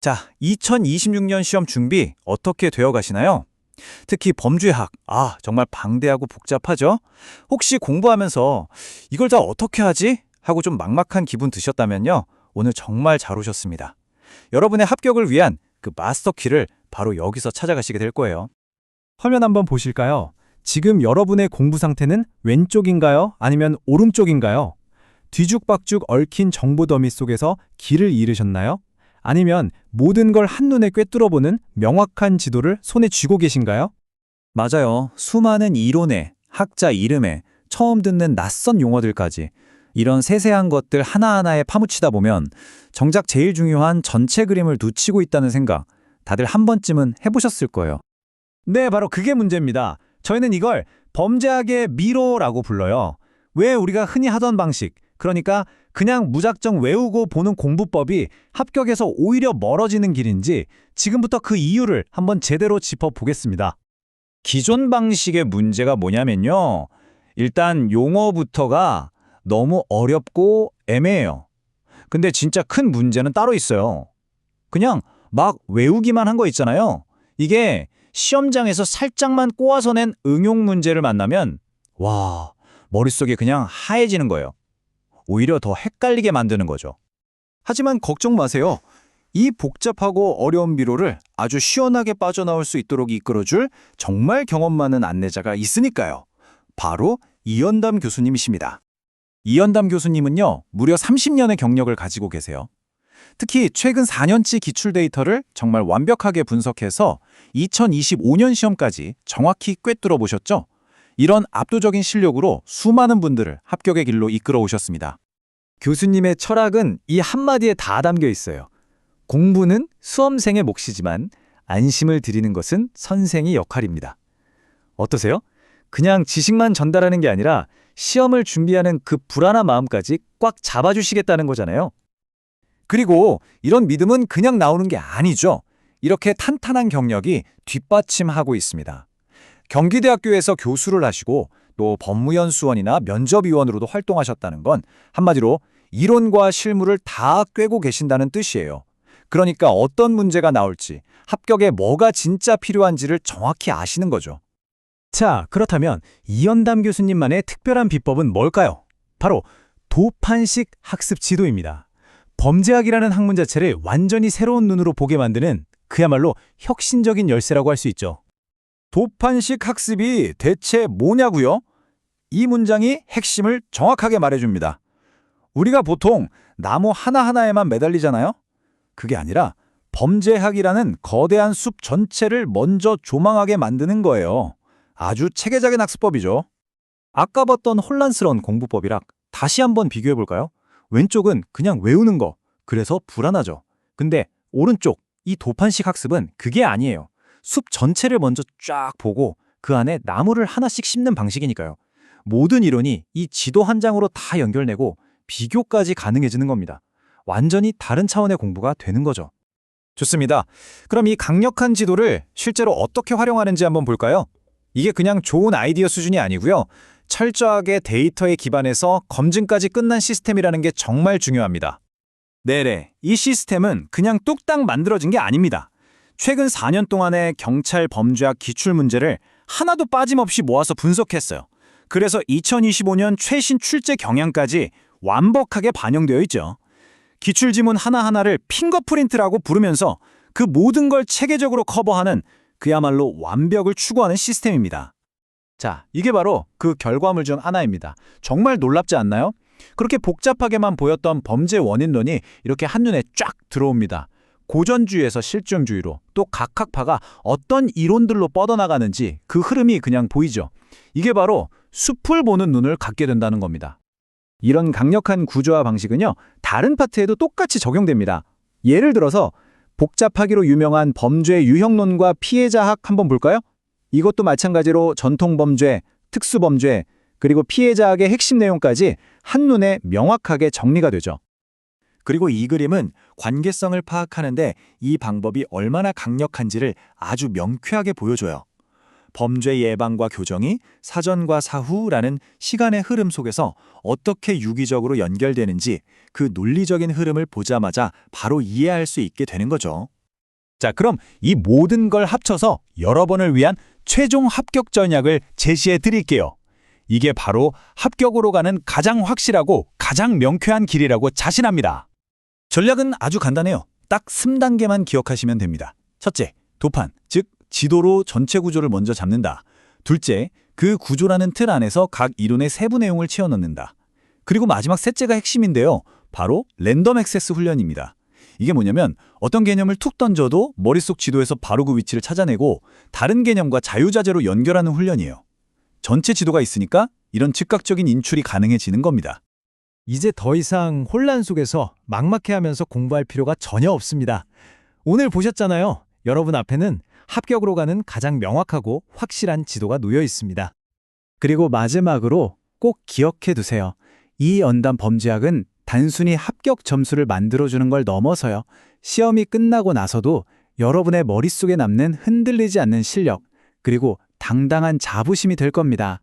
자, 2026년 시험 준비 어떻게 되어 가시나요? 특히 범죄학, 정말 방대하고 복잡하죠? 혹시 공부하면서 이걸 다 어떻게 하지? 하고 좀 막막한 기분 드셨다면요. 오늘 정말 잘 오셨습니다. 여러분의 합격을 위한 그 마스터 키를 바로 여기서 찾아가시게 될 거예요. 화면 한번 보실까요? 지금 여러분의 공부 상태는 왼쪽인가요? 아니면 오른쪽인가요? 뒤죽박죽 얽힌 정보 더미 속에서 길을 잃으셨나요? 아니면 모든 걸 한눈에 꿰뚫어보는 명확한 지도를 손에 쥐고 계신가요? 맞아요. 수많은 이론에, 학자 이름에, 처음 듣는 낯선 용어들까지 이런 세세한 것들 하나하나에 파묻히다 보면 정작 제일 중요한 전체 그림을 놓치고 있다는 생각 다들 한 번쯤은 해보셨을 거예요. 네, 바로 그게 문제입니다. 저희는 이걸 범죄학의 미로라고 불러요. 왜 우리가 흔히 하던 방식, 그러니까 그냥 무작정 외우고 보는 공부법이 합격에서 오히려 멀어지는 길인지 지금부터 그 이유를 한번 제대로 짚어보겠습니다. 기존 방식의 문제가 뭐냐면요. 일단 용어부터가 너무 어렵고 애매해요. 근데 진짜 큰 문제는 따로 있어요. 그냥 막 외우기만 한 거 있잖아요. 이게 시험장에서 살짝만 꼬아서 낸 응용 문제를 만나면 와, 머릿속이 그냥 하얘지는 거예요. 오히려 더 헷갈리게 만드는 거죠. 하지만 걱정 마세요. 이 복잡하고 어려운 미로를 아주 시원하게 빠져나올 수 있도록 이끌어줄 정말 경험 많은 안내자가 있으니까요. 바로 이연담 교수님이십니다. 이연담 교수님은요, 무려 30년의 경력을 가지고 계세요. 특히 최근 4년치 기출 데이터를 정말 완벽하게 분석해서 2025년 시험까지 정확히 꿰뚫어 보셨죠? 이런 압도적인 실력으로 수많은 분들을 합격의 길로 이끌어 오셨습니다. 교수님의 철학은 이 한마디에 다 담겨 있어요. 공부는 수험생의 몫이지만 안심을 드리는 것은 선생의 역할입니다. 어떠세요? 그냥 지식만 전달하는 게 아니라 시험을 준비하는 그 불안한 마음까지 꽉 잡아주시겠다는 거잖아요. 그리고 이런 믿음은 그냥 나오는 게 아니죠. 이렇게 탄탄한 경력이 뒷받침하고 있습니다. 경기대학교에서 교수를 하시고 또 법무연 수원이나 면접위원으로도 활동하셨다는 건 한마디로 이론과 실무를 다 꿰고 계신다는 뜻이에요. 그러니까 어떤 문제가 나올지, 합격에 뭐가 진짜 필요한지를 정확히 아시는 거죠. 자, 그렇다면 이연담 교수님만의 특별한 비법은 뭘까요? 바로 도판식 학습 지도입니다. 범죄학이라는 학문 자체를 완전히 새로운 눈으로 보게 만드는 그야말로 혁신적인 열쇠라고 할 수 있죠. 도판식 학습이 대체 뭐냐고요? 이 문장이 핵심을 정확하게 말해줍니다. 우리가 보통 나무 하나하나에만 매달리잖아요? 그게 아니라 범죄학이라는 거대한 숲 전체를 먼저 조망하게 만드는 거예요. 아주 체계적인 학습법이죠. 아까 봤던 혼란스러운 공부법이랑 다시 한번 비교해볼까요? 왼쪽은 그냥 외우는 거, 그래서 불안하죠. 근데 오른쪽, 이 도판식 학습은 그게 아니에요. 숲 전체를 먼저 쫙 보고 그 안에 나무를 하나씩 심는 방식이니까요. 모든 이론이 이 지도 한 장으로 다 연결되고 비교까지 가능해지는 겁니다. 완전히 다른 차원의 공부가 되는 거죠. 좋습니다. 그럼 이 강력한 지도를 실제로 어떻게 활용하는지 한번 볼까요? 이게 그냥 좋은 아이디어 수준이 아니고요. 철저하게 데이터에 기반해서 검증까지 끝난 시스템이라는 게 정말 중요합니다. 네네, 이 시스템은 그냥 뚝딱 만들어진 게 아닙니다. 최근 4년 동안의 경찰 범죄학 기출 문제를 하나도 빠짐없이 모아서 분석했어요. 그래서 2025년 최신 출제 경향까지 완벽하게 반영되어 있죠. 기출지문 하나하나를 핑거프린트라고 부르면서 그 모든 걸 체계적으로 커버하는 그야말로 완벽을 추구하는 시스템입니다. 자, 이게 바로 그 결과물 중 하나입니다. 정말 놀랍지 않나요? 그렇게 복잡하게만 보였던 범죄 원인론이 이렇게 한눈에 쫙 들어옵니다. 고전주의에서 실존주의로 또 각 학파가 어떤 이론들로 뻗어나가는지 그 흐름이 그냥 보이죠. 이게 바로 숲을 보는 눈을 갖게 된다는 겁니다. 이런 강력한 구조화 방식은요, 다른 파트에도 똑같이 적용됩니다. 예를 들어서 복잡하기로 유명한 범죄 유형론과 피해자학 한번 볼까요? 이것도 마찬가지로 전통범죄, 특수범죄, 그리고 피해자학의 핵심 내용까지 한눈에 명확하게 정리가 되죠. 그리고 이 그림은 관계성을 파악하는데 이 방법이 얼마나 강력한지를 아주 명쾌하게 보여줘요. 범죄 예방과 교정이 사전과 사후라는 시간의 흐름 속에서 어떻게 유기적으로 연결되는지 그 논리적인 흐름을 보자마자 바로 이해할 수 있게 되는 거죠. 자, 그럼 이 모든 걸 합쳐서 여러분을 위한 최종 합격 전략을 제시해 드릴게요. 이게 바로 합격으로 가는 가장 확실하고 가장 명쾌한 길이라고 자신합니다. 전략은 아주 간단해요. 딱 3단계만 기억하시면 됩니다. 첫째, 도판, 즉 지도로 전체 구조를 먼저 잡는다. 둘째, 그 구조라는 틀 안에서 각 이론의 세부 내용을 채워넣는다. 그리고 마지막 셋째가 핵심인데요. 바로 랜덤 액세스 훈련입니다. 이게 뭐냐면 어떤 개념을 툭 던져도 머릿속 지도에서 바로 그 위치를 찾아내고 다른 개념과 자유자재로 연결하는 훈련이에요. 전체 지도가 있으니까 이런 즉각적인 인출이 가능해지는 겁니다. 이제 더 이상 혼란 속에서 막막해하면서 공부할 필요가 전혀 없습니다. 오늘 보셨잖아요. 여러분 앞에는 합격으로 가는 가장 명확하고 확실한 지도가 놓여 있습니다. 그리고 마지막으로 꼭 기억해 두세요. 이 연단 범죄학은 단순히 합격 점수를 만들어주는 걸 넘어서요. 시험이 끝나고 나서도 여러분의 머릿속에 남는 흔들리지 않는 실력, 그리고 당당한 자부심이 될 겁니다.